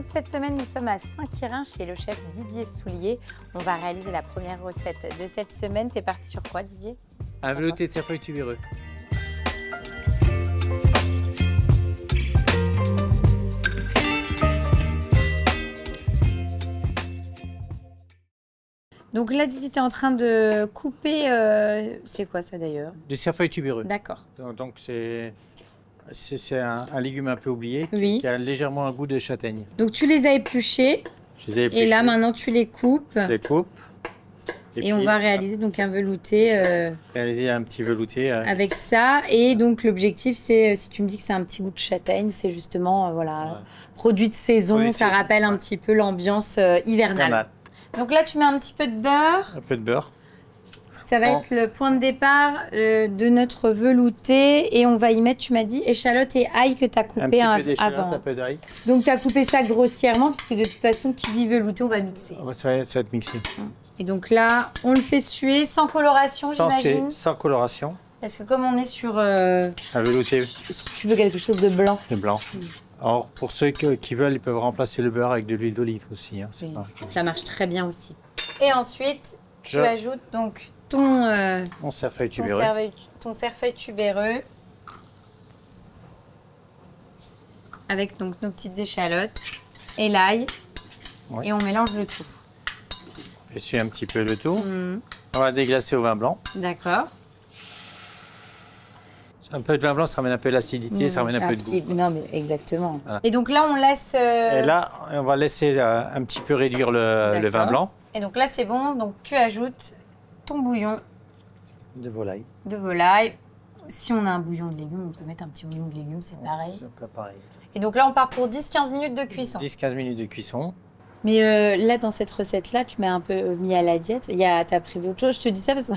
toute cette semaine, nous sommes à Saint-Quirin chez le chef Didier Soulier. On va réaliser la première recette de cette semaine. T'es parti sur quoi, Didier? Un velouté de cerfeuil tubéreux. Donc là, Didier, tu es en train de couper... c'est quoi ça d'ailleurs? Du cerfeuil tubéreux. D'accord. Donc c'est un légume un peu oublié, Oui. qui a légèrement un goût de châtaigne. Donc tu les as épluchés. Je les ai épluchés. Et là, maintenant, tu les coupes. Je les coupe. Et on va réaliser donc un velouté. Réaliser un petit velouté. Avec ça. Et donc l'objectif, c'est, si tu me dis que c'est un petit goût de châtaigne, c'est justement, voilà, produit de saison. Produit de ça saison, rappelle un petit peu l'ambiance hivernale. Donc là, tu mets un petit peu de beurre. Un peu de beurre. Ça va être le point de départ de notre velouté. Et on va y mettre, tu m'as dit, échalote et ail que tu as coupé un petit peu d'échalote, avant. un peu d'ail. Donc tu as coupé ça grossièrement, puisque de toute façon, qui dit velouté, on va mixer. Ça va être mixé. Et donc là, on le fait suer sans coloration, j'imagine. Sans coloration. Parce que comme on est sur... Un velouté. Tu veux quelque chose de blanc. De blanc. Alors, pour ceux qui veulent, ils peuvent remplacer le beurre avec de l'huile d'olive aussi. Hein, oui, ça marche très bien aussi. Et ensuite, tu ajoutes donc ton cerfeuil tubéreux. Ton cerfeuil tubéreux. Avec donc nos petites échalotes et l'ail. Ouais. Et on mélange le tout. On fait suer un petit peu le tout. On va déglacer au vin blanc. D'accord. Un peu de vin blanc, ça ramène un peu l'acidité, ça ramène un peu de goût. Non, mais exactement. Voilà. Et donc là, on laisse... Et là, on va laisser un petit peu réduire le vin blanc. Et donc là, c'est bon. Donc tu ajoutes ton bouillon. De volaille. De volaille. Si on a un bouillon de légumes, on peut mettre un petit bouillon de légumes, c'est pareil. C'est un peu pareil. Et donc là, on part pour 10-15 minutes de cuisson. 10-15 minutes de cuisson. Mais là, dans cette recette-là, tu m'as un peu mis à la diète. Tu as prévu autre chose. Je te dis ça parce que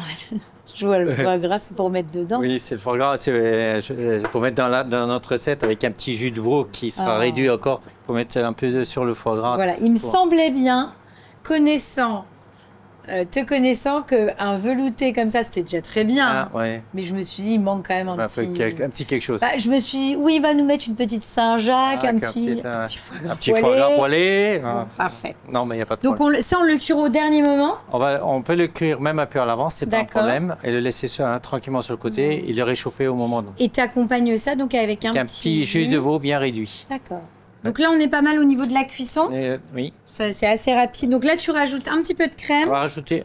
je vois le foie gras, c'est pour mettre dedans. Oui, c'est le foie gras. C'est pour mettre dans notre recette avec un petit jus de veau qui sera réduit encore pour mettre un peu sur le foie gras. Voilà, il me semblait bien, te connaissant, qu'un velouté comme ça, c'était déjà très bien. Ah, ouais. Mais je me suis dit, il manque quand même un petit quelque chose. Bah, je me suis dit, oui, il va nous mettre une petite Saint-Jacques, un petit foie gras poêlé. Parfait. Non, mais il n'y a pas de problème. Donc ça, on le cuire au dernier moment? On peut le cuire même un peu à l'avance, c'est pas un problème. Et le laisser tranquillement sur le côté et le réchauffer au moment. Et tu accompagnes ça donc avec un petit jus de veau bien réduit. D'accord. Donc là, on est pas mal au niveau de la cuisson. Oui. C'est assez rapide. Donc là, tu rajoutes un petit peu de crème. On va rajouter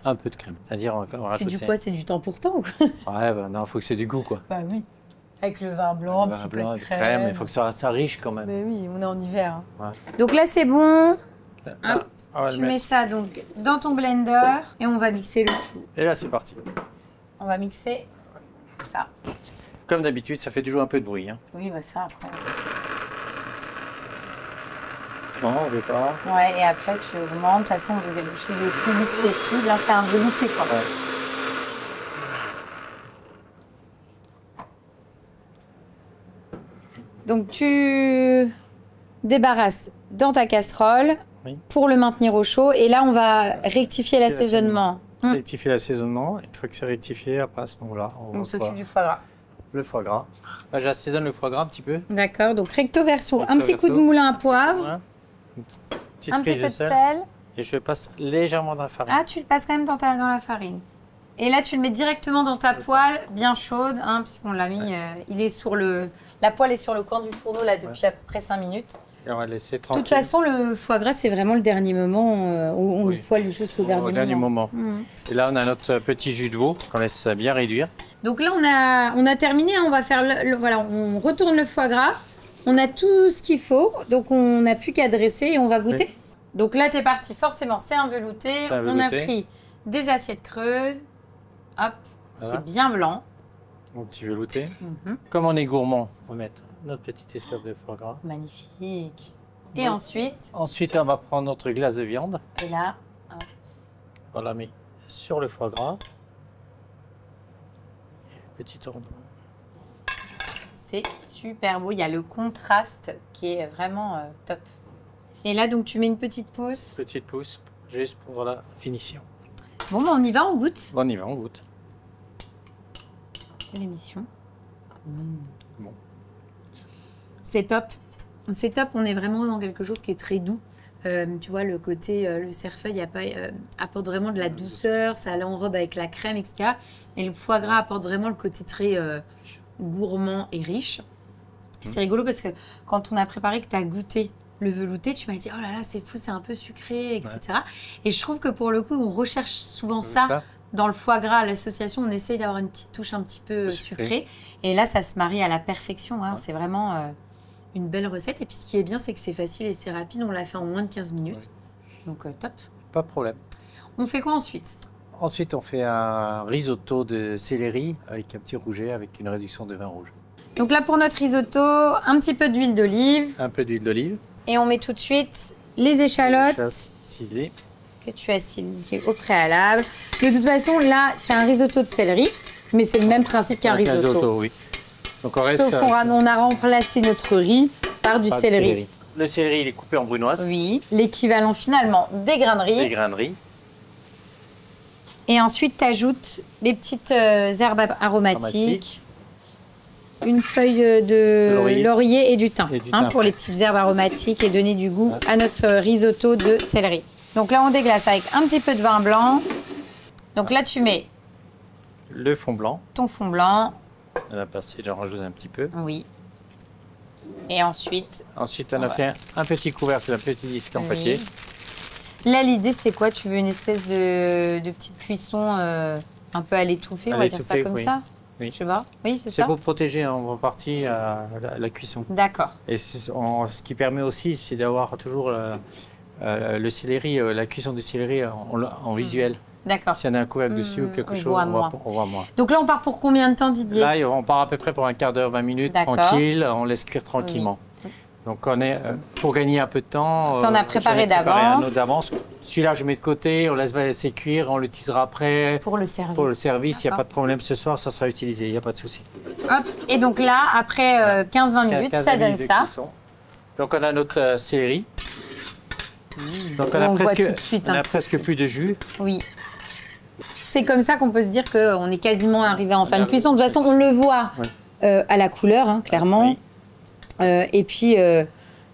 un peu de crème. C'est-à-dire, on va rajouter... C'est du quoi? C'est du temps pour temps ou quoi? Ouais, bah non, il faut que c'est du goût, quoi. Bah oui. Avec le vin blanc, un petit peu de crème. Il faut que ça reste riche quand même. Mais oui, on est en hiver. Hein. Ouais. Donc là, c'est bon. Tu mets ça donc dans ton blender et on va mixer le tout. Et là, c'est parti. On va mixer ça. Comme d'habitude, ça fait toujours un peu de bruit. Hein. Oui, bah ça après... Non, on veut pas. Ouais, et après tu augmentes. De toute façon, on veut quelque chose le plus lisse possible. Là, c'est un velouté, quoi. Ouais. Donc, tu débarrasses dans ta casserole pour le maintenir au chaud. Et là, on va rectifier l'assaisonnement. Rectifier l'assaisonnement. Une fois que c'est rectifié, après, à ce moment-là, on s'occupe du foie gras. Le foie gras. Là, j'assaisonne le foie gras un petit peu. D'accord. Donc, recto verso. Un petit coup de moulin à poivre. Ouais. Un petit peu de sel. Et je passe légèrement dans la farine. Ah, tu le passes quand même dans la farine. Et là, tu le mets directement dans ta poêle, bien chaude, hein, puisqu'on l'a mis. Il est sur la poêle est sur le coin du fourneau là depuis à peu près 5 minutes. Et on va laisser tranquille. De toute façon, le foie gras, c'est vraiment le dernier moment où on le poêle juste au dernier moment. Et là, on a notre petit jus de veau qu'on laisse bien réduire. Donc là, on a terminé. Hein, on va faire voilà, on retourne le foie gras. On a tout ce qu'il faut, donc on n'a plus qu'à dresser et on va goûter. Oui. Donc là, t'es parti. Forcément, c'est un velouté. On a pris des assiettes creuses. Hop, voilà. C'est bien blanc. Mon petit velouté. Comme on est gourmand, on va mettre notre petite escalope de foie gras. Magnifique. Et ensuite? Ensuite, on va prendre notre glace de viande. Et là, hop. On la met sur le foie gras. Petit ordre. C'est super beau. Il y a le contraste qui est vraiment top. Et là, donc, tu mets une petite pousse. Petite pousse, juste pour la finition. Bon, bah, on y va, on goûte. Bon, on y va, on goûte. L'émission. Bon. C'est top. C'est top, on est vraiment dans quelque chose qui est très doux. Tu vois, le côté, le cerfeuil apporte vraiment de la douceur, ça l'enrobe avec la crème, etc. Et le foie gras apporte vraiment le côté très gourmand et riche. C'est rigolo parce que quand on a préparé, que tu as goûté le velouté, tu m'as dit, oh là là, c'est fou, c'est un peu sucré, etc. Ouais. Et je trouve que pour le coup, on recherche souvent ça. Dans le foie gras, à l'association, on essaye d'avoir une petite touche un petit peu sucrée. Et là, ça se marie à la perfection. Hein. Ouais. C'est vraiment une belle recette. Et puis, ce qui est bien, c'est que c'est facile et c'est rapide. On l'a fait en moins de 15 minutes. Ouais. Donc, top. Pas de problème. On fait quoi ensuite? Ensuite, on fait un risotto de céleri avec un petit rouget, avec une réduction de vin rouge. Donc là, pour notre risotto, un petit peu d'huile d'olive. Un peu d'huile d'olive. Et on met tout de suite les échalotes. Ciselées. Que tu as ciselées au préalable. De toute façon, là, c'est un risotto de céleri. Mais c'est le même principe qu'un risotto. Oui. Donc on reste, sauf qu'on a remplacé notre riz par du céleri. Le céleri, il est coupé en brunoise. Oui. L'équivalent finalement des grains de riz. Des grains de riz. Et ensuite, tu ajoutes les petites herbes aromatiques. Une feuille de laurier et du thym, pour les petites herbes aromatiques et donner du goût à notre risotto de céleri. Donc là, on déglace avec un petit peu de vin blanc. Donc là, tu mets le fond blanc. Ton fond blanc. On a passé, j'en rajoute un petit peu. Oui. Et ensuite... Ensuite, on a fait un petit couvercle, un petit disque en papier. Là, l'idée, c'est quoi? Tu veux une espèce de petite cuisson un peu à l'étouffer, on va dire ça comme ça? Oui. Je sais pas. Oui, c'est ça. C'est pour protéger en partie la cuisson. D'accord. Et ce qui permet aussi, c'est d'avoir toujours le céleri, la cuisson du céleri en visuel. D'accord. S'il y en a un couvercle dessus ou quelque chose, on voit moins. Donc là, on part pour combien de temps, Didier? Là, on part à peu près pour un quart d'heure, 20 minutes, tranquille. On laisse cuire tranquillement. Oui. Donc, on est, pour gagner un peu de temps... T'en as préparé d'avance. Celui-là, je mets de côté, on laisse laisser cuire, on l'utilisera après. Pour le service. Pour le service, il n'y a pas de problème. Ce soir, ça sera utilisé, il n'y a pas de souci. Hop. Et donc là, après 15-20 minutes, ça donne ça. Donc, on a notre céleri. Donc, on a presque plus de jus. Oui. C'est comme ça qu'on peut se dire qu'on est quasiment arrivé en fin de cuisson. De toute façon, on le voit à la couleur, clairement. Oui. Et puis,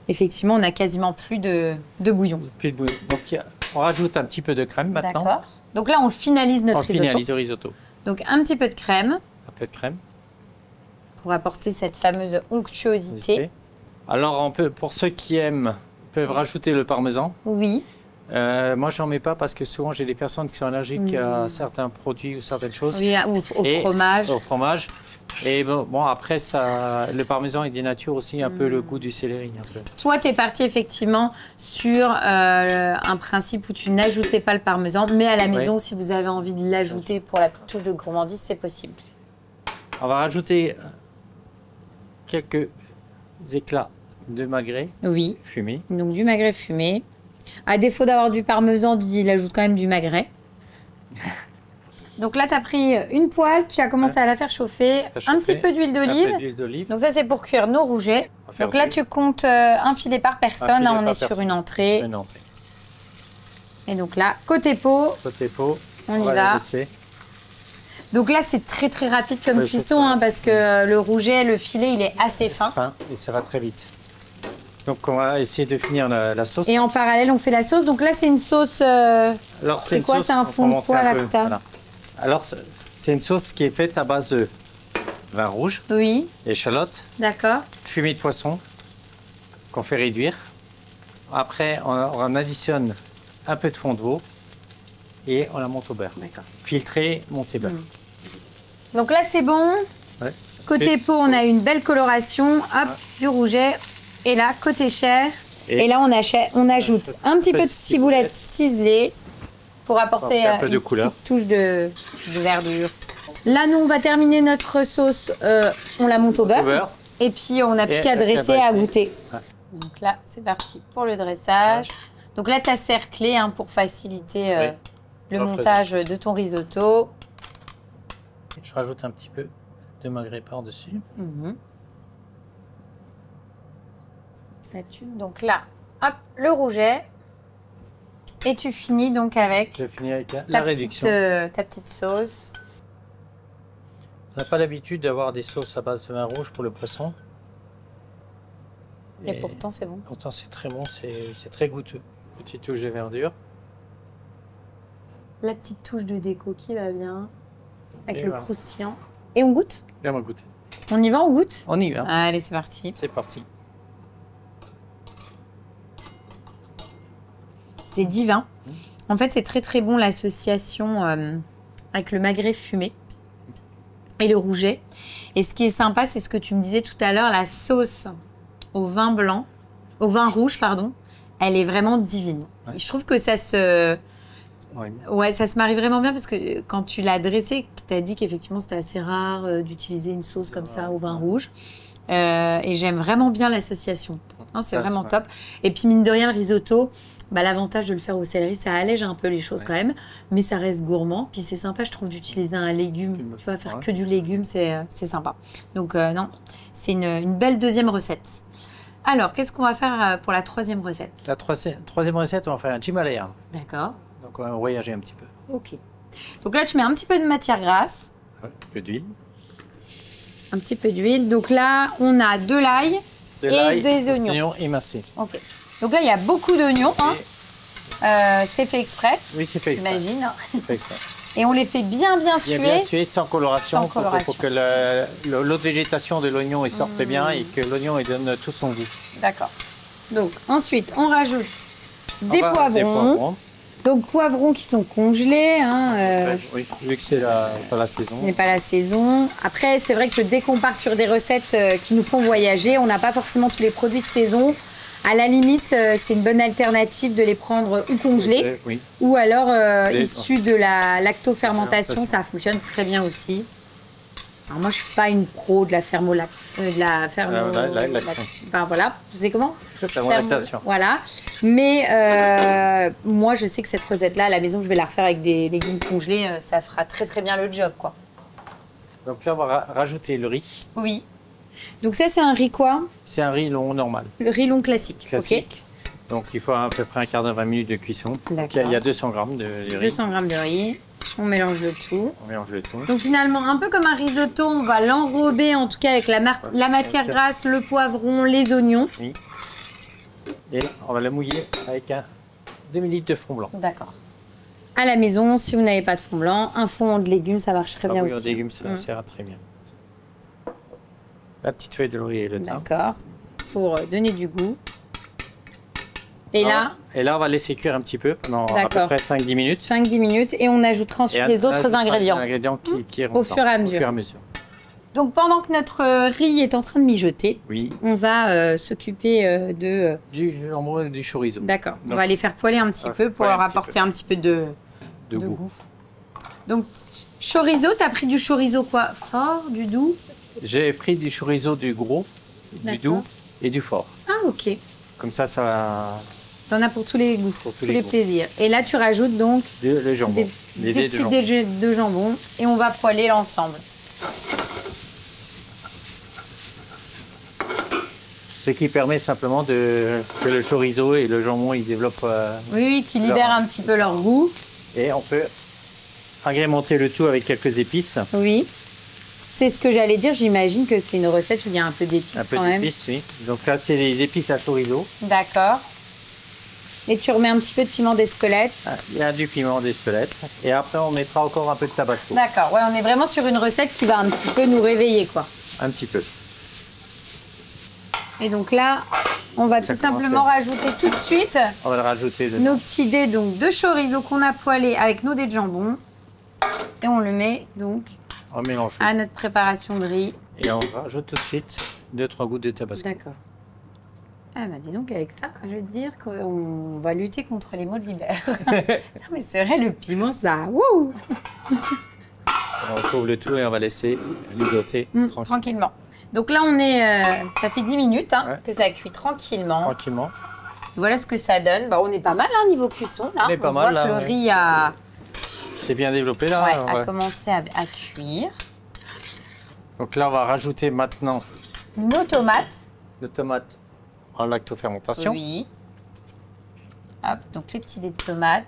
effectivement, on n'a quasiment plus de bouillon. Plus de bouillon. Donc, on rajoute un petit peu de crème maintenant. D'accord. Donc là, on finalise notre risotto. On finalise le risotto. Donc, un petit peu de crème. Un peu de crème. Pour apporter cette fameuse onctuosité. Alors, pour ceux qui aiment, peuvent rajouter le parmesan. Oui. Moi, j'en mets pas parce que souvent, j'ai des personnes qui sont allergiques à certains produits ou certaines choses. Oui, au fromage. Au fromage. Et bon, après, le parmesan, il dénature aussi un peu le goût du céleri. Toi, tu es parti effectivement sur un principe où tu n'ajoutais pas le parmesan, mais à la maison, si vous avez envie de l'ajouter pour la touche de gourmandise, c'est possible. On va rajouter quelques éclats de magret fumé. Donc du magret fumé. À défaut d'avoir du parmesan, il ajoute quand même du magret. Donc là, tu as pris une poêle, tu as commencé à la faire chauffer. Un petit peu d'huile d'olive. Donc ça, c'est pour cuire nos rougets. Donc là, tu comptes un filet par personne. On est sur une entrée. Et donc là, côté pot, on y va. Donc là, c'est très très rapide comme cuisson parce que le rouget, le filet, il est assez fin. Et ça va très vite. Donc on va essayer de finir la sauce. Et en parallèle, on fait la sauce. Donc là, c'est une sauce... c'est quoi? C'est un fond de quoi là que tu as? Alors, c'est une sauce qui est faite à base de vin rouge, échalotes, fumée de poisson qu'on fait réduire. Après, on additionne un peu de fond de veau et on la monte au beurre. Filtré, monté beurre. Donc là, c'est bon. Côté pot, on a une belle coloration. Hop, du rouget. Et là, côté chair. Et là, on ajoute un petit peu de ciboulette ciselée. Pour apporter un peu de couleur. Petite touche de verdure. Là, nous, on va terminer notre sauce. On la monte au beurre. Et puis, on n'a plus qu'à dresser et à goûter. Donc là, c'est parti pour le dressage. Donc là, tu as cerclé pour faciliter le montage de ton risotto. Je rajoute un petit peu de magret par-dessus. Donc là, hop, le rouget. Et tu finis donc avec, la réduction. Ta petite sauce. On n'a pas l'habitude d'avoir des sauces à base de vin rouge pour le poisson. Et pourtant, c'est bon. Pourtant, c'est très bon, c'est très goûteux. Petite touche de verdure. La petite touche de déco qui va bien, avec le croustillant. Et on goûte? Et on va goûter. On y va, on goûte? On y va. Allez, c'est parti. C'est parti. C'est divin. En fait, c'est très très bon l'association avec le magret fumé et le rouget. Et ce qui est sympa, c'est ce que tu me disais tout à l'heure, la sauce au vin blanc, au vin rouge, pardon, elle est vraiment divine. Ouais. Je trouve que ça se... Ouais, ça se marie vraiment bien parce que quand tu l'as dressé, tu as dit qu'effectivement c'était assez rare d'utiliser une sauce comme ça au vin rouge. Et j'aime vraiment bien l'association. C'est vraiment top. Et puis mine de rien, le risotto, bah, l'avantage de le faire au céleri, ça allège un peu les choses quand même, mais ça reste gourmand. Puis c'est sympa, je trouve, d'utiliser un légume. Tu vas faire que du légume, c'est sympa. Donc non, c'est une belle deuxième recette. Alors, qu'est-ce qu'on va faire pour la troisième recette? La troisième recette, on va faire un Himalaya. D'accord. Donc on va voyager un petit peu. Ok. Donc là, tu mets un petit peu de matière grasse. Un peu d'huile. Un petit peu d'huile. Donc là, on a de l'ail et des oignons émincés. Ok. Donc là, il y a beaucoup d'oignons. Hein. C'est fait exprès. Oui, c'est fait exprès. J'imagine. C'est fait exprès. Et on les fait bien suer. Bien suer, sans coloration, pour que l'eau de végétation de l'oignon sorte bien et que l'oignon donne tout son goût. D'accord. Donc ensuite, on rajoute des poivrons. Donc poivrons qui sont congelés. Hein, oui, vu que c'est pas la saison. Ce n'est pas la saison. Après, c'est vrai que dès qu'on part sur des recettes qui nous font voyager, on n'a pas forcément tous les produits de saison. À la limite, c'est une bonne alternative de les prendre ou congelés, ou alors issus de la lactofermentation, ça fonctionne très bien aussi. Alors moi, je suis pas une pro de la voilà, tu sais comment? Fermentation. Voilà. Mais moi, je sais que cette recette-là, à la maison, je vais la refaire avec des légumes congelés, ça fera très très bien le job, quoi. Donc là, on va rajouter le riz. Oui. Donc ça, c'est un riz quoi? C'est un riz long normal. Le riz long classique. Classique. Okay. Donc il faut à peu près un quart d'heure, 20 minutes de cuisson. Donc il y a 200 grammes de riz. 200 grammes de riz. On mélange le tout. On mélange le tout. Donc finalement, un peu comme un risotto, on va l'enrober en tout cas avec la matière grasse, le poivron, les oignons. Oui. Et on va la mouiller avec un demi-litre de fond blanc. D'accord. À la maison, si vous n'avez pas de fond blanc, un fond de légumes, ça marche très bien aussi. Un fond de légumes, ça ira très bien. La petite feuille de laurier et le thym. D'accord. Pour donner du goût. Et là, on va laisser cuire un petit peu pendant à peu près 5-10 minutes. 5-10 minutes. Et on ajoutera ensuite les autres ingrédients. Les ingrédients qui au fur et à mesure. Donc pendant que notre riz est en train de mijoter, on va s'occuper du jambon et du chorizo. D'accord. On va les faire poêler un petit peu pour leur apporter un petit peu de goût. Donc chorizo, tu as pris du chorizo quoi? Fort, du doux? J'ai pris du chorizo du gros, du doux et du fort. Ah, ok. Comme ça, ça va... T'en as pour tous les goûts, pour tous les plaisirs. Et là, tu rajoutes donc le jambon. des petits dés de jambon et on va poêler l'ensemble. Ce qui permet simplement que le chorizo et le jambon ils développent... oui, qui libèrent un petit peu leur goût. Et on peut agrémenter le tout avec quelques épices. Oui. C'est ce que j'allais dire, j'imagine que c'est une recette où il y a un peu d'épices quand même. Un peu d'épices, oui. Donc là, c'est les épices à chorizo. D'accord. Et tu remets un petit peu de piment d'Espelette. Il y a du piment d'Espelette. Et après, on mettra encore un peu de tabasco. D'accord, ouais, on est vraiment sur une recette qui va un petit peu nous réveiller, quoi. Un petit peu. Et donc là, on va tout simplement rajouter tout de suite on va le rajouter nos petits dés donc, de chorizo qu'on a poêlés avec nos dés de jambon. Et on le met donc... On mélange à notre préparation de riz. Et on rajoute tout de suite 2-3 gouttes de tabasco. D'accord. Ah bah dis donc, avec ça, je vais te dire qu'on va lutter contre les maux de l'hiver. Non mais c'est vrai, le piment, ça... Wouh. On retrouve le tout et on va laisser mijoter tranquillement. Donc là, on est... ça fait 10 minutes que ça cuit tranquillement. Tranquillement. Voilà ce que ça donne. Bah, on est pas mal hein, niveau cuisson. Là. On est pas mal, voit que le riz a... C'est bien développé là. A commencé à cuire. Donc là, on va rajouter maintenant nos tomates. Les tomates en lactofermentation. Oui. Hop, donc les petits dés de tomates.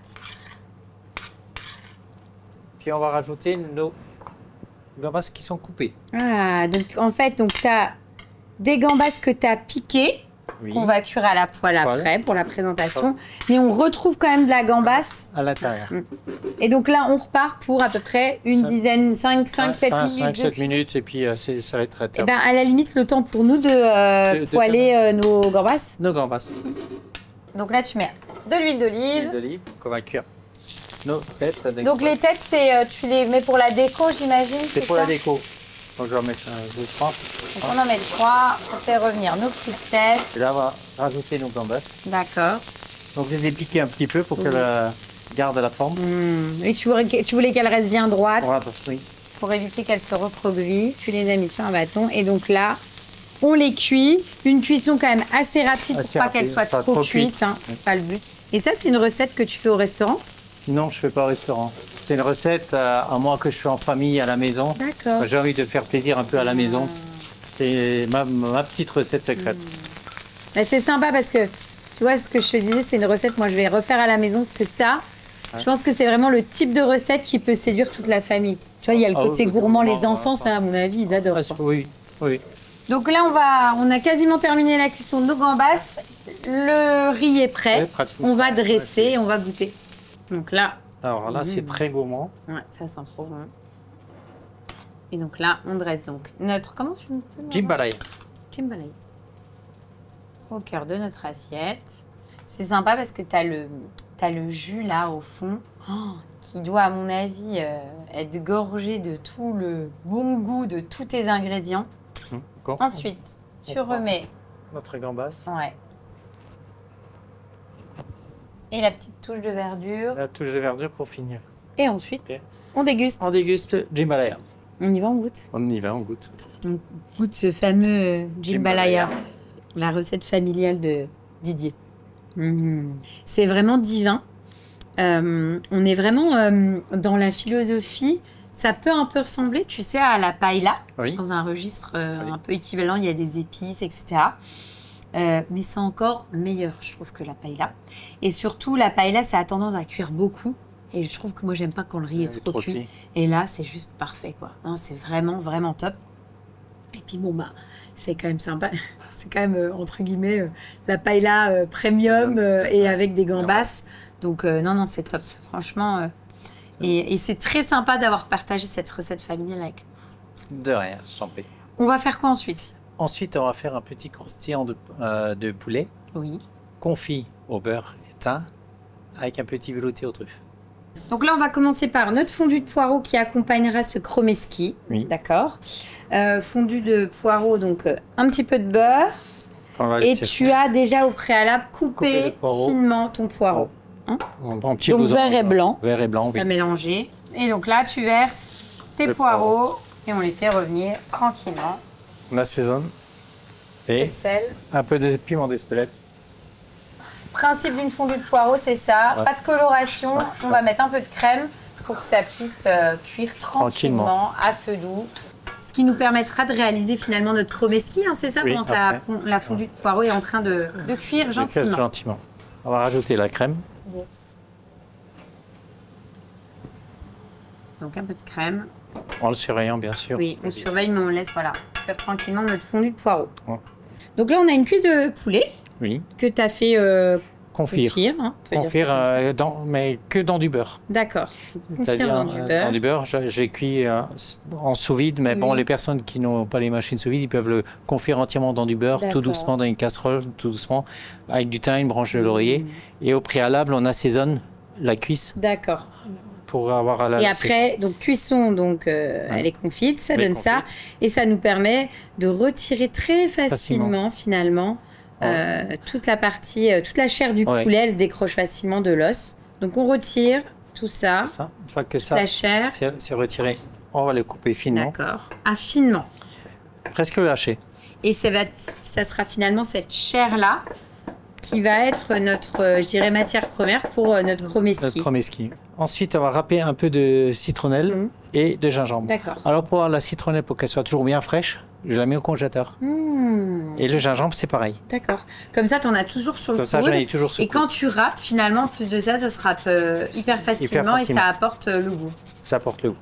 Puis on va rajouter nos gambas qui sont coupées. Ah, donc en fait, tu as des gambas que tu as piquées qu'on va cuire à la poêle après pour la présentation. Mais on retrouve quand même de la gambasse à l'intérieur. Et donc là, on repart pour à peu près une dizaine, 5-7 minutes. 5-7 minutes et puis ça va être très tard. À la limite, le temps pour nous de poêler nos gambasses. Nos gambasses. Donc là, tu mets de l'huile d'olive. L'huile d'olive qu'on va cuire. Nos têtes. Donc les têtes, tu les mets pour la déco, j'imagine. C'est pour la déco. Donc je vais en mettre 2-3. Donc on en met 3 pour faire revenir nos petites têtes. Et là, on va rajouter nos gambasses. D'accord. Donc je les ai piquées un petit peu pour qu'elles gardent la forme. Et tu voulais qu'elles restent bien droites. Oui. Pour éviter qu'elles se reproduisent. Tu les as mis sur un bâton. Et donc là, on les cuit. Une cuisson quand même assez rapide pour pas qu'elles soient trop cuites. Hein. Pas le but. Et ça, c'est une recette que tu fais au restaurant? Non, je ne fais pas au restaurant. C'est une recette à moi que je fais en famille à la maison. D'accord. J'ai envie de faire plaisir un peu à la maison. C'est ma petite recette secrète. C'est sympa parce que, tu vois, ce que je te disais, c'est une recette moi je vais refaire à la maison. Parce que ça, je pense que c'est vraiment le type de recette qui peut séduire toute la famille. Tu vois, il y a le côté gourmand, les enfants, ça, à mon avis, ils adorent. Oui. Donc là, on a quasiment terminé la cuisson de nos gambasses. Le riz est prêt. On va dresser et on va goûter. Donc là... Alors là, c'est très gourmand. Ouais, ça sent trop bon. Et donc là, on dresse donc notre... Comment tu me dis? Jambalaya. Jambalaya. Au cœur de notre assiette. C'est sympa parce que tu as le jus là au fond qui doit, à mon avis, être gorgé de tout le bon goût de tous tes ingrédients. Ensuite, tu remets... Notre gambasse. Ouais. Et la petite touche de verdure. La touche de verdure pour finir. Et ensuite, on déguste. On déguste jambalaya. On y va, on goûte? On y va, on goûte. On goûte ce fameux jambalaya, la recette familiale de Didier. C'est vraiment divin. On est vraiment dans la philosophie. Ça peut un peu ressembler, tu sais, à la paella, dans un registre un peu équivalent. Il y a des épices, etc. Mais c'est encore meilleur, je trouve, que la paella. Et surtout, la paella, ça a tendance à cuire beaucoup. Et je trouve que moi, j'aime pas quand le riz est trop cuit. Et là, c'est juste parfait, quoi. Hein, c'est vraiment, vraiment top. Et puis, bon, bah, c'est quand même sympa. C'est quand même, entre guillemets, la paella premium et avec des gambasses. Donc, non, c'est top. Franchement, et c'est très sympa d'avoir partagé cette recette familiale avec nous. De rien, j'en prie. On va faire quoi ensuite? Ensuite, on va faire un petit croustillant de poulet. Oui. Confit au beurre et thym avec un petit velouté aux truffes. Donc là, on va commencer par notre fondu de poireaux qui accompagnera ce chromeski. Oui. D'accord. Fondu de poireaux, donc un petit peu de beurre. Et tu as déjà au préalable coupé finement ton poireau. Hein? Un petit donc vert et blanc. Vert et blanc, oui. À mélanger. Et donc là, tu verses tes poireaux et on les fait revenir tranquillement. On assaisonne. Et un peu de piment d'Espelette. Principe d'une fondue de poireaux, c'est ça. Pas de coloration. On va mettre un peu de crème pour que ça puisse cuire tranquillement à feu doux. Ce qui nous permettra de réaliser finalement notre chromeski, hein, c'est ça, pendant que la fondue de poireaux est en train de cuire gentiment. On va rajouter la crème. Yes. Donc un peu de crème. En le surveillant, bien sûr. Oui, on surveille, mais on laisse cuire tranquillement notre fondue de poireaux. Ouais. Donc là, on a une cuisse de poulet que tu as fait confire. Mais que dans du beurre. D'accord. C'est-à-dire dans du beurre. J'ai cuit en sous-vide, mais bon, les personnes qui n'ont pas les machines sous-vide, ils peuvent le confire entièrement dans du beurre, tout doucement dans une casserole, tout doucement, avec du thym, une branche de laurier. Et au préalable, on assaisonne la cuisse. D'accord. Pour avoir à la et après, donc cuisson, donc elle est confite, ça donne ça, et ça nous permet de retirer très facilement finalement toute la partie, toute la chair du poulet, elle se décroche facilement de l'os. Donc on retire tout ça. Une fois que la chair, c'est retiré, on va le couper finement. D'accord, finement. Presque le hacher. Et ça sera finalement cette chair là qui va être notre, je dirais, matière première pour notre chromeski. Ensuite, on va râper un peu de citronnelle et de gingembre. D'accord. Alors, pour avoir la citronnelle, pour qu'elle soit toujours bien fraîche, je la mets au congélateur. Et le gingembre, c'est pareil. D'accord. Comme ça, tu en as toujours sur le coude. Comme ça, j'en ai toujours sur le coude. Et quand tu râpes, finalement, en plus de ça, ça se râpe hyper facilement et ça apporte le goût. Ça apporte le goût.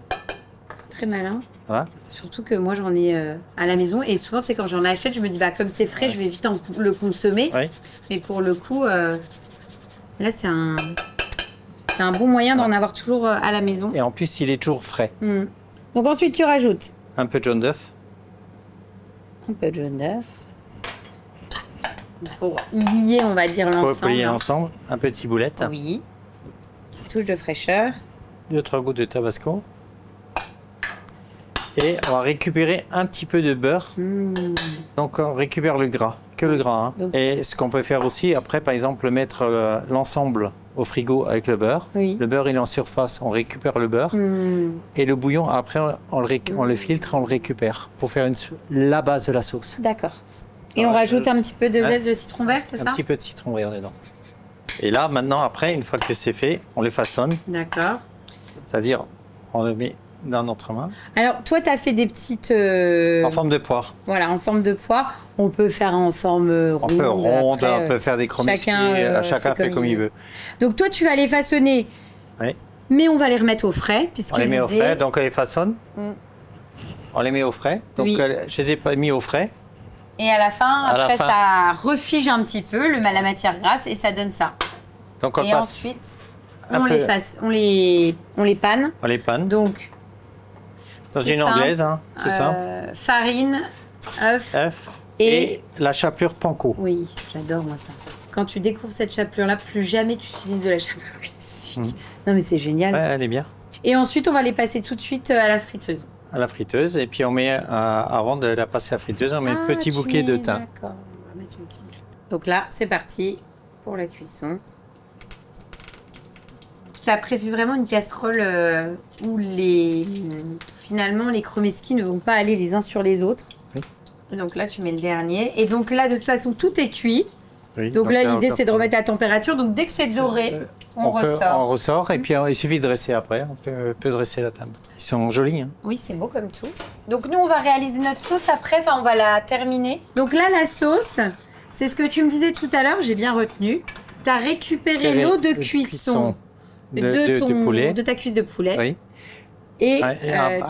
C'est très malin. Voilà. Surtout que moi, j'en ai à la maison. Et souvent, c'est quand j'en achète, je me dis, bah, comme c'est frais, je vais vite le consommer. Ouais. Mais pour le coup, là, c'est un bon moyen d'en avoir toujours à la maison. Et en plus, il est toujours frais. Donc ensuite, tu rajoutes un peu de jaune d'œuf. Un peu de jaune d'œuf. Pour lier, on va dire, l'ensemble. Pour lier l'ensemble. Un peu de ciboulette. Oui. Petite touche de fraîcheur. 2-3 gouttes de tabasco. Et on va récupérer un petit peu de beurre. Donc on récupère le gras, que le gras. Hein. Donc, et ce qu'on peut faire aussi, après par exemple, mettre l'ensemble au frigo avec le beurre. Oui. Le beurre il est en surface, on récupère le beurre. Et le bouillon, après on le filtre, on le récupère pour faire la base de la sauce. D'accord. Et on rajoute un petit peu de zeste de citron vert, c'est ça? Un petit peu de citron vert dedans. Et là, maintenant, après, une fois que c'est fait, on le façonne. D'accord. C'est-à-dire, on le met dans notre main. Alors, toi, tu as fait des petites... En forme de poire. Voilà, en forme de poire. On peut faire en forme ronde. On peut ronde, après, on peut faire des chromeski. Chacun fait comme il veut. Donc, toi, tu vas les façonner. Oui. Mais on va les remettre au frais. On les met au frais, donc on les façonne. On les met au frais. Donc, je les ai pas mis au frais. Et à la fin, ça refige un petit peu la matière grasse et ça donne ça. Donc et ensuite, on les panne. On les panne. Donc, dans une anglaise, hein, tout ça. Farine, œuf et la chapelure panko. Oui, j'adore moi ça. Quand tu découvres cette chapelure-là, plus jamais tu utilises de la chapelure classique. Non mais c'est génial. Ouais, elle est bien. Et ensuite, on va les passer tout de suite à la friteuse. À la friteuse, et puis on met, avant de la passer à la friteuse, on met un petit bouquet de thym. D'accord, on va mettre une petite bouquet. Donc là, c'est parti pour la cuisson. Tu as prévu vraiment une casserole où finalement les chromeski ne vont pas aller les uns sur les autres. Oui. Donc là, tu mets le dernier. Et donc là, de toute façon, tout est cuit. Oui, donc là, l'idée, c'est de remettre à température. Donc dès que c'est doré, on ressort. On ressort et puis il suffit de dresser après. On peut dresser la table. Ils sont jolis. Hein. Oui, c'est beau comme tout. Donc nous, on va réaliser notre sauce après. Enfin, on va la terminer. Donc là, la sauce, c'est ce que tu me disais tout à l'heure. J'ai bien retenu. Tu as récupéré l'eau de cuisson de ta cuisse de poulet. Oui. Et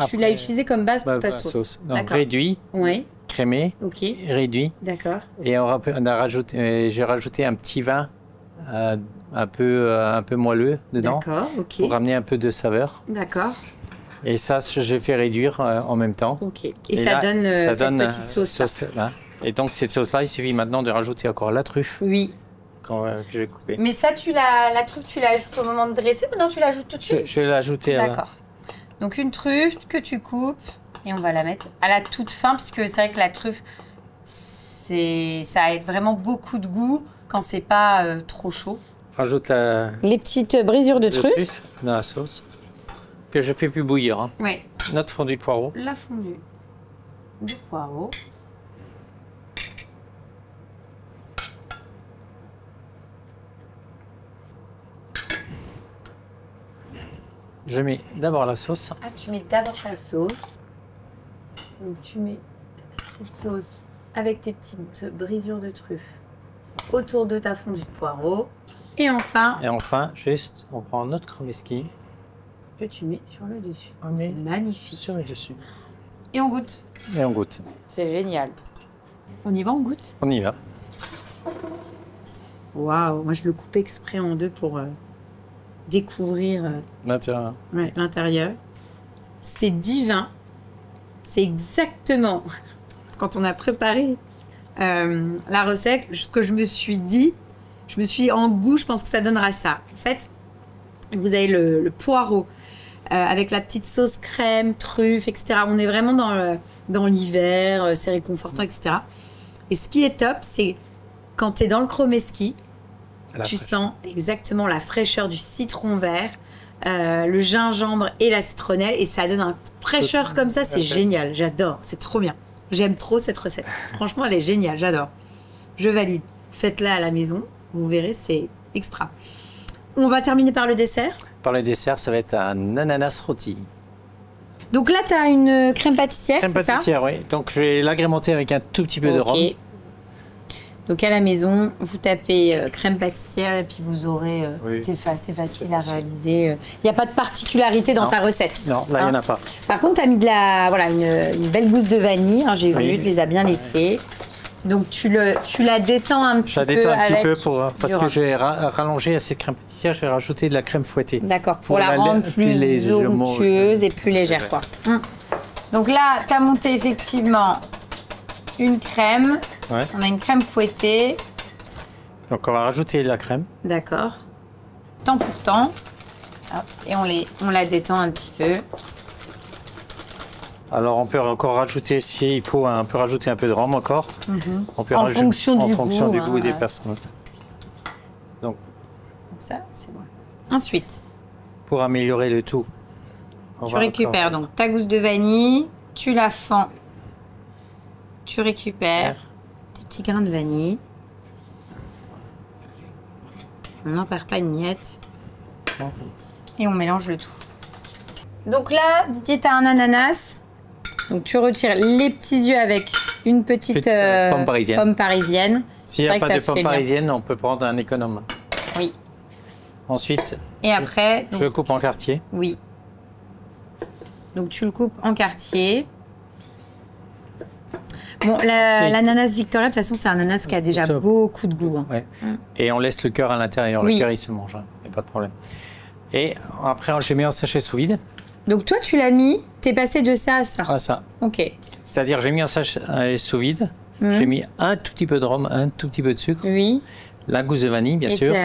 tu l'as utilisé comme base pour ta sauce. Donc réduit. Oui. Crémé, réduit. D'accord. Et j'ai rajouté un petit vin un peu moelleux dedans. D'accord, ok. Pour ramener un peu de saveur. D'accord. Et ça, j'ai fait réduire en même temps. Ok. Et ça donne cette petite sauce là. Et donc cette sauce-là, il suffit maintenant de rajouter encore la truffe. Oui. Que j'ai coupée. Mais ça, la truffe, tu l'ajoutes au moment de dresser ou non, tu l'ajoutes tout de suite? Je vais l'ajouter. D'accord. Donc une truffe que tu coupes. Et on va la mettre à la toute fin, parce que c'est vrai que la truffe, ça a vraiment beaucoup de goût quand c'est pas trop chaud. Rajoute les petites brisures de truffe dans la sauce, que je fais plus bouillir. Hein. Oui. Notre fondue de poireau. La fondue de poireau. Je mets d'abord la sauce. Ah, tu mets d'abord ta sauce. Donc tu mets ta petite sauce avec tes petites brisures de truffe autour de ta fondue de poireau. Et enfin, juste, on prend notre chromeski. Que tu mets sur le dessus. C'est magnifique. Sur le dessus. Et on goûte. Et on goûte. C'est génial. On y va, on goûte? On y va. Waouh, moi je le coupe exprès en deux pour découvrir l'intérieur. Ouais, l'intérieur. C'est divin. C'est exactement, quand on a préparé la recette, ce que je me suis dit, en goût, je pense que ça donnera ça. En fait, vous avez le poireau avec la petite sauce crème, truffe, etc. On est vraiment dans l'hiver, c'est réconfortant, etc. Et ce qui est top, c'est quand tu es dans le chromeski, tu sens exactement la fraîcheur du citron vert, le gingembre et la citronnelle, et ça donne un fraîcheur comme ça, c'est génial, j'adore, c'est trop bien. J'aime trop cette recette. Franchement, elle est géniale, j'adore. Je valide. Faites-la à la maison, vous verrez, c'est extra. On va terminer par le dessert. Par le dessert, ça va être un ananas rôti. Donc là, tu as une crème pâtissière, c'est ça? Crème pâtissière, oui. Donc je vais l'agrémenter avec un tout petit peu de rhum. Donc à la maison, vous tapez crème pâtissière et puis vous aurez... c'est facile à réaliser. Il n'y a pas de particularité dans ta recette. Non, là, il n'y en a pas. Par contre, tu as mis de une belle gousse de vanille. Hein, j'ai vu, tu les as bien laissées. Donc tu la détends un petit peu. Je la détends un petit peu parce que je vais rallonger à cette crème pâtissière, je vais rajouter de la crème fouettée. D'accord, pour la rendre plus onctueuse et plus légère. Quoi. Donc là, tu as monté effectivement une crème. Ouais. On a une crème fouettée. Donc on va rajouter la crème. D'accord. Temps pour temps. Hop, et on la détend un petit peu. Alors on peut encore rajouter, s'il faut, on peut rajouter un peu de rhum encore. On peut en fonction du goût des personnes. Donc ça, c'est bon. Ensuite, pour améliorer le tout, tu récupères donc ta gousse de vanille, tu la fends, tu récupères tes petits grains de vanille. On n'en perd pas une miette. Et on mélange le tout. Donc là, Didier, tu as un ananas. Donc tu retires les petits yeux avec une petite pomme parisienne. S'il n'y a pas de pomme parisienne, on peut prendre un économe. Oui. Ensuite, et après, je le coupe en quartier. Oui. Donc tu le coupes en quartier. Bon, l'ananas Victoria, de toute façon, c'est un ananas qui a déjà beaucoup de goût. Hein. Ouais. Et on laisse le cœur à l'intérieur. Le cœur, il se mange. Il n'y a pas de problème. Et après, j'ai mis un sachet sous vide. Donc toi, tu l'as mis, t'es passé de ça à ça. À ça. Ok. C'est-à-dire, j'ai mis un sachet sous vide, j'ai mis un tout petit peu de rhum, un tout petit peu de sucre. Oui. La gousse de vanille, bien sûr.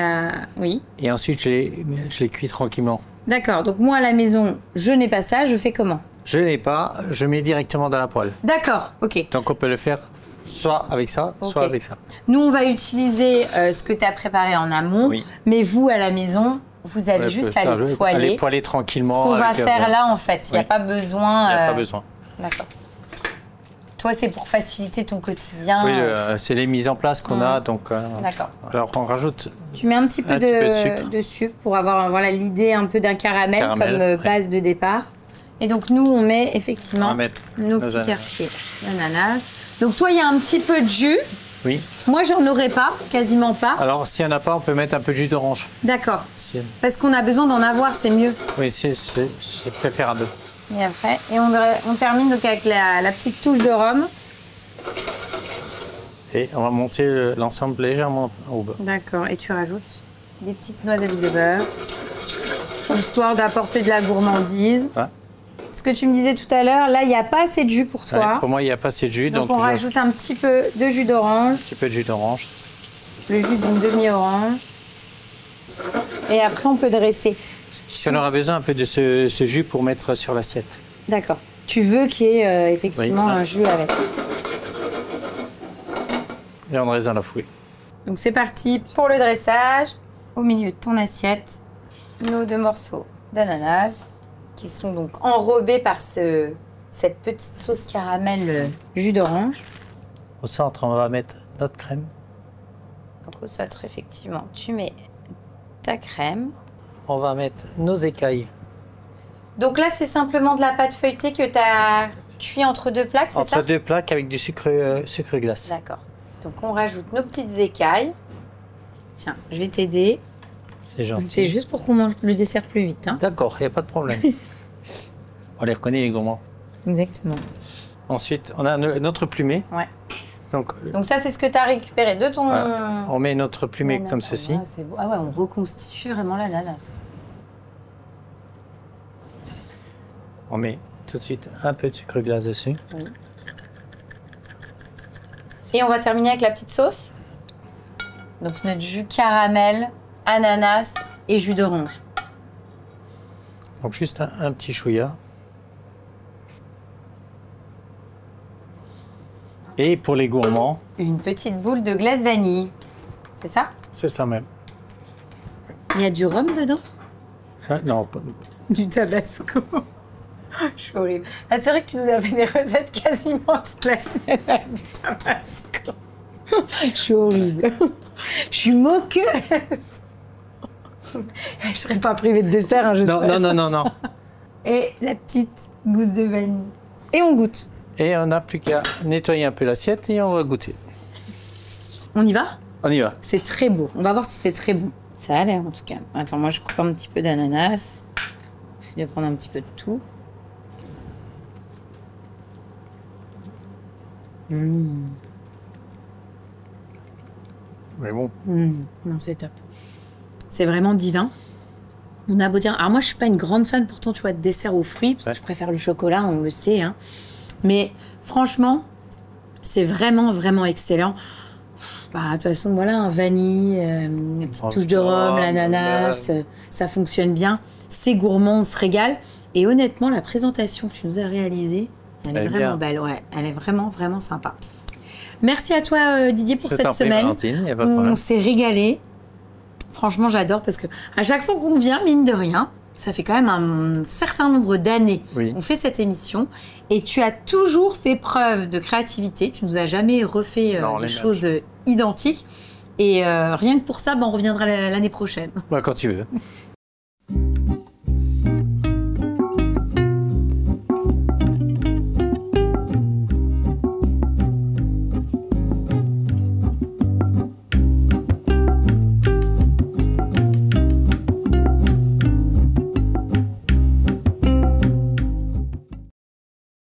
Oui. Et ensuite, je l'ai cuit tranquillement. D'accord. Donc moi, à la maison, je n'ai pas ça. Je fais comment? Je n'ai pas. Je mets directement dans la poêle. D'accord. Ok. Donc on peut le faire soit avec ça, soit avec ça. Nous, on va utiliser ce que tu as préparé en amont. Oui. Mais vous, à la maison, vous avez juste à les poêler. À les poêler tranquillement. Ce qu'on va faire là, en fait. Il n'y a pas besoin... Il n'y a pas besoin. D'accord. Toi, c'est pour faciliter ton quotidien. Oui, c'est les mises en place qu'on a. Donc, d'accord. Alors, on rajoute... Tu mets un petit peu de sucre pour avoir l'idée un peu d'un caramel comme base de départ. Et donc, nous, on met effectivement nos petits quartiers d'ananas. Donc, toi, il y a un petit peu de jus. Oui. Moi, j'en aurais pas, quasiment pas. Alors, s'il n'y en a pas, on peut mettre un peu de jus d'orange. D'accord. Parce qu'on a besoin d'en avoir, c'est mieux. Oui, c'est préférable. Et après, on termine donc avec la petite touche de rhum. Et on va monter l'ensemble légèrement au bas. D'accord. Et tu rajoutes des petites noisettes de beurre, histoire d'apporter de la gourmandise. Ouais. Ce que tu me disais tout à l'heure, là, il n'y a pas assez de jus pour toi. Ouais, pour moi, il n'y a pas assez de jus. Donc on rajoute un petit peu de jus d'orange. Un petit peu de jus d'orange. Le jus d'une demi-orange. Et après, on peut dresser. Si on aura besoin un peu de ce jus pour mettre sur l'assiette. D'accord. Tu veux qu'il y ait effectivement un jus avec. Et on dresse dans la foulée. Donc c'est parti pour le dressage. Au milieu de ton assiette, nos 2 morceaux d'ananas qui sont donc enrobés par cette petite sauce caramel jus d'orange. Au centre, on va mettre notre crème. Donc au centre, effectivement, tu mets ta crème. On va mettre nos écailles. Donc là, c'est simplement de la pâte feuilletée que tu as cuit entre 2 plaques, c'est ça? Entre 2 plaques avec du sucre glace. D'accord. Donc on rajoute nos petites écailles. Tiens, je vais t'aider. C'est gentil. C'est juste pour qu'on mange le dessert plus vite. Hein. D'accord, il n'y a pas de problème. On les reconnaît, les gourmands. Exactement. Ensuite, on a notre plumée. Ouais. Donc ça, c'est ce que tu as récupéré de ton... Voilà. On met notre plumée comme ceci. Ah, c'est beau. Ah ouais, on reconstitue vraiment l'ananas. On met tout de suite un peu de sucre glace dessus. Oui. Et on va terminer avec la petite sauce. Donc notre jus caramel, ananas et jus d'orange. Donc juste un petit chouïa. Et pour les gourmands, une petite boule de glace vanille. C'est ça? C'est ça même. Il y a du rhum dedans? Non, pas... Du tabasco. Je suis horrible. Ah, c'est vrai que tu nous avais des recettes quasiment toute la semaine avec du tabasco. Je suis horrible. Je suis moqueuse. Je serais pas privée de dessert, hein, Non. Et la petite gousse de vanille. Et on goûte. Et on n'a plus qu'à nettoyer un peu l'assiette et on va goûter. On y va? On y va. C'est très beau. On va voir si c'est très bon. Ça a l'air en tout cas. Attends, moi je coupe un petit peu d'ananas. J'essaie de prendre un petit peu de tout. Mais bon. Non, c'est top. C'est vraiment divin. On a beau dire... Alors moi, je suis pas une grande fan, pourtant, tu vois, de dessert aux fruits, parce que je préfère le chocolat, on le sait. Hein. Mais franchement, c'est vraiment, vraiment excellent. Bah, de toute façon, voilà, un vanille, une petite touche de rhum, l'ananas, ça fonctionne bien. C'est gourmand, on se régale. Et honnêtement, la présentation que tu nous as réalisée, elle est vraiment belle. Ouais, elle est vraiment, vraiment sympa. Merci à toi, Didier, pour cette semaine. On s'est régalé. Franchement, j'adore parce que à chaque fois qu'on vient, mine de rien, ça fait quand même un certain nombre d'années qu'on fait cette émission et tu as toujours fait preuve de créativité. Tu nous as jamais refait des choses identiques et rien que pour ça, on reviendra l'année prochaine. Bah, quand tu veux.